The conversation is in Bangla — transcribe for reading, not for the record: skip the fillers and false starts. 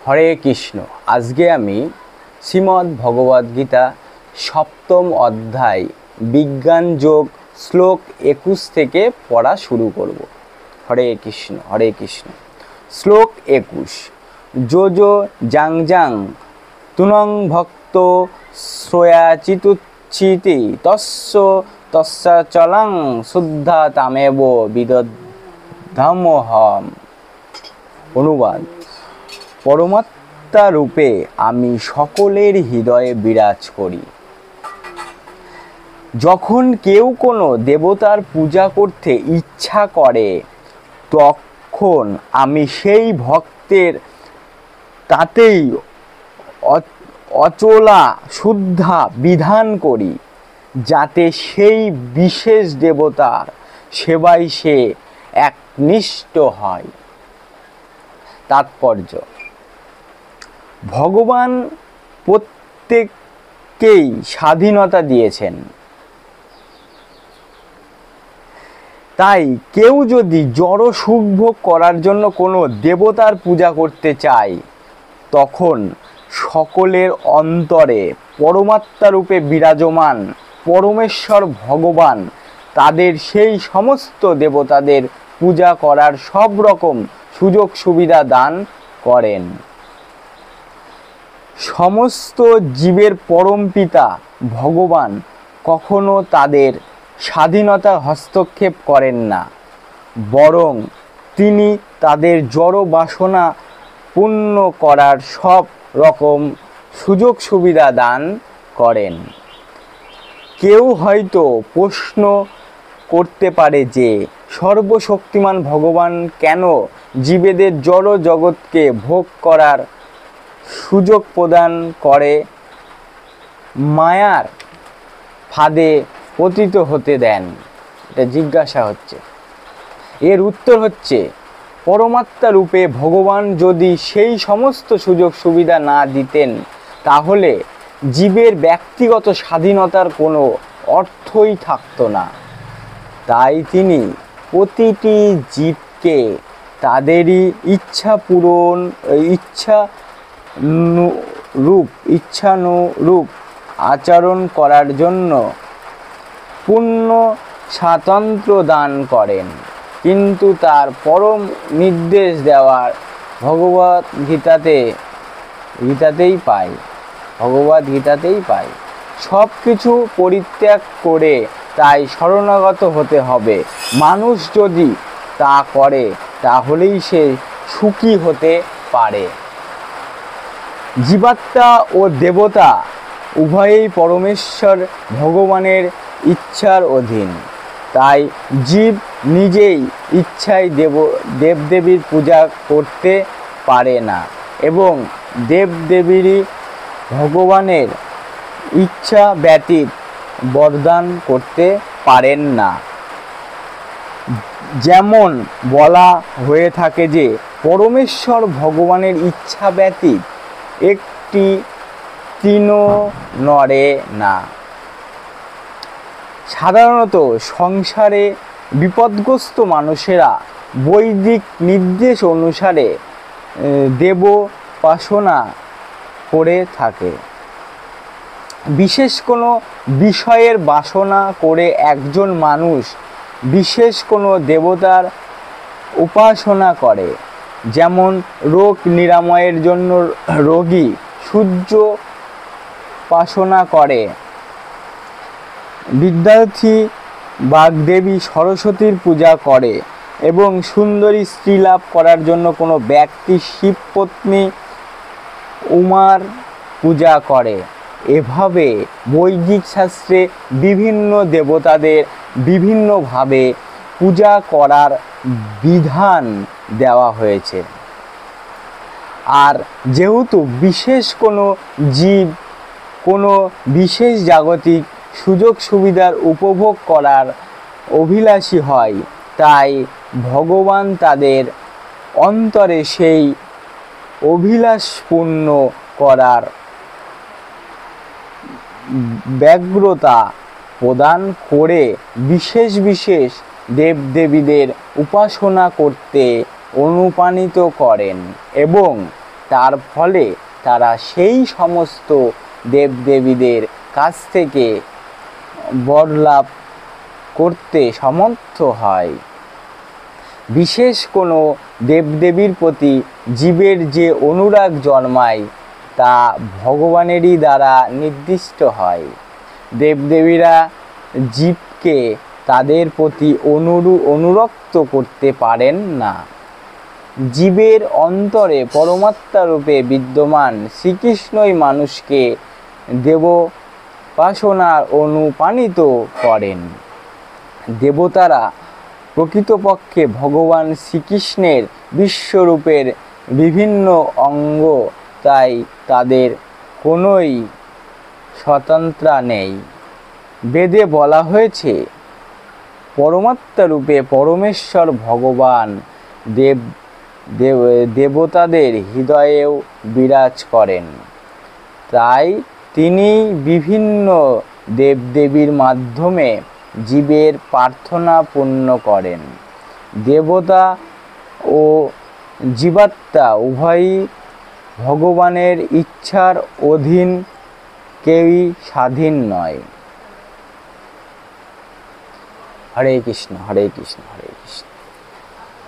হরে কৃষ্ণ। আজকে আমি শ্রীমদ্ ভগবদ গীতা সপ্তম অধ্যায় বিজ্ঞান যোগ শ্লোক 21 থেকে পড়া শুরু করব। হরে কৃষ্ণ হরে কৃষ্ণ। শ্লোক 21। যো যো জাং জাং তুনং ভক্ত শ্রয়াচিতুচ্ছিতি তস্য তস্যা চলং শুদ্ধা তামেব বিদধামহম। অনুবাদ: পরমাত্মা রূপে আমি সকলের হৃদয়ে বিরাজ করি। যখন কেউ কোনো দেবতার পূজা করতে ইচ্ছা করে তখন আমি সেই ভক্তের তাতেই অচলা শুদ্ধা বিধান করি, যাতে সেই বিশেষ দেবতার সেবায় সে একনিষ্ঠ হয়। তাৎপর্য: ভগবান প্রত্যেককেই স্বাধীনতা দিয়েছেন। তাই কেউ যদি জড় সুখভোগ করার জন্য কোনো দেবতার পূজা করতে চায়, তখন সকলের অন্তরে পরমাত্মা রূপে বিরাজমান পরমেশ্বর ভগবান তাদের সেই সমস্ত দেবতাদের পূজা করার সব রকম সুযোগ সুবিধা দান করেন। সমস্ত জীবের পরম পিতা ভগবান কখনো তাদের স্বাধীনতা হস্তক্ষেপ করেন না, বরং তিনি তাদের জড় বাসনা পূর্ণ করার সব রকম সুযোগ সুবিধা দান করেন। কেউ হয়তো প্রশ্ন করতে পারে যে সর্বশক্তিমান ভগবান কেন জীবেদের জড় জগৎকে ভোগ করার সুযোগ প্রদান করে মায়ার ফাঁদে পতিত হতে দেন? এটা জিজ্ঞাসা হচ্ছে। এর উত্তর হচ্ছে, পরমাত্মা রূপে ভগবান যদি সেই সমস্ত সুযোগ সুবিধা না দিতেন, তাহলে জীবের ব্যক্তিগত স্বাধীনতার কোনো অর্থই থাকতো না। তাই তিনি প্রতিটি জীবকে তাদেরই ইচ্ছানুরূপ আচরণ করার জন্য পূর্ণ স্বাতন্ত্র্য দান করেন। কিন্তু তার পরম নির্দেশ দেওয়ার ভগবদ গীতাতেই পাই। সব কিছু পরিত্যাগ করে তাই শরণাগত হতে হবে। মানুষ যদি তা করে তাহলেই সে সুখী হতে পারে। জীবাত্মা ও দেবতা উভয়েই পরমেশ্বর ভগবানের ইচ্ছার অধীন। তাই জীব নিজেই ইচ্ছায় দেবদেবীর পূজা করতে পারে না এবং দেবদেবীরই ভগবানের ইচ্ছা ব্যতীত বরদান করতে পারেন না। যেমন বলা হয়ে থাকে যে পরমেশ্বর ভগবানের ইচ্ছা ব্যতীত একটি তৃণও নড়ে না। সাধারণত সংসারে বিপদগ্রস্ত মানুষেরা বৈদিক নির্দেশ অনুসারে দেবোপাসনা করে থাকে। বিশেষ কোনো বিষয়ের বাসনা করে একজন মানুষ বিশেষ কোনো দেবতার উপাসনা করে। যেমন রোগ নিরাময়ের জন্য রোগী সূর্য উপাসনা করে, বিদ্যার্থী বাগদেবী সরস্বতীর পূজা করে এবং সুন্দরী স্ত্রী লাভ করার জন্য কোনো ব্যক্তি শিবপত্নী উমার পূজা করে। এভাবে বৈদিক শাস্ত্রে বিভিন্ন দেবতাদের বিভিন্নভাবে পূজা করার বিধান দেওয়া হয়েছে। আর যেহেতু বিশেষ কোনো জীব কোনো বিশেষ জাগতিক সুযোগ সুবিধার উপভোগ করার অভিলাষী হয়, তাই ভগবান তাদের অন্তরে সেই অভিলাষ পূর্ণ করার ব্যগ্রতা প্রদান করে বিশেষ বিশেষ দেবদেবীদের উপাসনা করতে অনুপ্রাণিত করেন এবং তার ফলে তারা সেই সমস্ত দেবদেবীদের কাছ থেকে বর লাভ করতে সমর্থ হয়। বিশেষ কোনো দেবদেবীর প্রতি জীবের যে অনুরাগ জন্মায় তা ভগবানেরই দ্বারা নির্দিষ্ট হয়। দেবদেবীরা জীবকে তাদের প্রতি অনুরক্ত করতে পারেন না। জীবের অন্তরে পরমাত্মা রূপে বিদ্যমান শ্রীকৃষ্ণই মানুষকে দেবোপাসনার অনুপ্রাণিত করেন। দেবতারা প্রকৃতপক্ষে ভগবান শ্রীকৃষ্ণের বিশ্বরূপের বিভিন্ন অঙ্গ, তাই তাদের কোনোই স্বতন্ত্রা নেই। বেদে বলা হয়েছে পরমাত্মা রূপে পরমেশ্বর ভগবান দেবতাদের হৃদয়েও বিরাজ করেন। তাই তিনি বিভিন্ন দেবদেবীর মাধ্যমে জীবের প্রার্থনা পূর্ণ করেন। দেবতা ও জীবাত্মা উভয়ই ভগবানের ইচ্ছার অধীন, কেউই স্বাধীন নয়। হরে কৃষ্ণ হরে কৃষ্ণ হরে কৃষ্ণ।